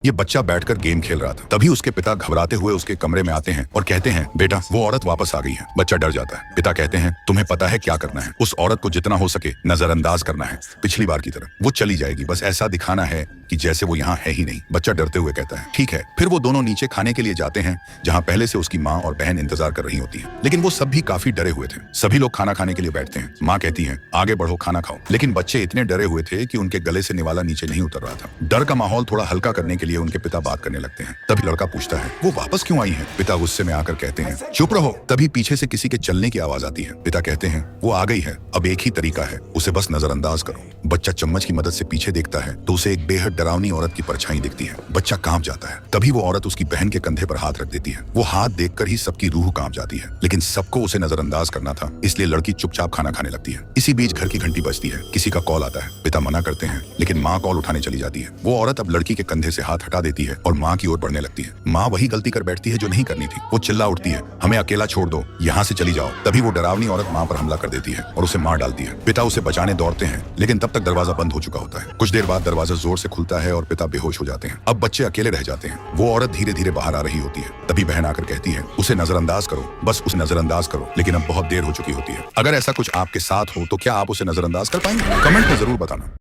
ये बच्चा बैठकर गेम खेल रहा था। तभी उसके पिता घबराते हुए उसके कमरे में आते हैं और कहते हैं, बेटा वो औरत वापस आ गई है। बच्चा डर जाता है। पिता कहते हैं, तुम्हें पता है क्या करना है, उस औरत को जितना हो सके नजरअंदाज करना है। पिछली बार की तरह वो चली जाएगी, बस ऐसा दिखाना है कि जैसे वो यहाँ है ही नहीं। बच्चा डरते हुए कहता है, ठीक है। फिर वो दोनों नीचे खाने के लिए जाते हैं, जहाँ पहले से उसकी माँ और बहन इंतजार कर रही होती है। लेकिन वो सब भी काफी डरे हुए थे। सभी लोग खाना खाने के लिए बैठते हैं। माँ कहती है, आगे बढ़ो, खाना खाओ। लेकिन बच्चे इतने डरे हुए थे कि उनके गले से निवाला नीचे नहीं उतर रहा था। डर का माहौल थोड़ा हल्का करने के लिए उनके पिता बात करने लगते हैं। तभी लड़का पूछता है, वो वापस क्यों आई है? पिता गुस्से में आकर कहते हैं, चुप रहो। तभी पीछे से किसी के चलने की आवाज आती है। पिता कहते हैं, वो आ गई है, अब एक ही तरीका है, उसे बस नजरअंदाज करो। बच्चा चम्मच की मदद से पीछे देखता है तो उसे एक बेहद डरावनी औरत की परछाई दिखती है। बच्चा कांप जाता है। तभी वो औरत उसकी बहन के कंधे पर हाथ रख देती है। वो हाथ देखकर ही सबकी रूह कांप जाती है। लेकिन सबको उसे नजरअंदाज करना था, इसलिए लड़की चुपचाप खाना खाने लगती है। इसी बीच घर की घंटी बजती है। किसी का कॉल आता है। पिता मना करते हैं, लेकिन माँ कॉल उठाने चली जाती है। वो औरत अब लड़की के कंधे से हाथ हटा देती है और माँ की ओर बढ़ने लगती है। माँ वही गलती कर बैठती है जो नहीं करनी थी। वो चिल्ला उठती है, हमें अकेला छोड़ दो, यहाँ से चली जाओ। तभी वो डरावनी औरत माँ पर हमला कर देती है और उसे मार डालती है। पिता उसे बचाने दौड़ते हैं, लेकिन तब तक दरवाजा बंद हो चुका होता है। कुछ देर बाद दरवाजा जोर से खुलता है और पिता बेहोश हो जाते हैं। अब बच्चे अकेले रह जाते हैं। वो औरत धीरे धीरे बाहर आ रही होती है। तभी बहन आकर कहती है, उसे नजरअंदाज करो, बस उसे नजरअंदाज करो। लेकिन अब बहुत देर हो चुकी होती है। अगर ऐसा कुछ आपके साथ हो तो क्या आप उसे नजरअंदाज कर पाएंगे? कमेंट में जरूर बताना।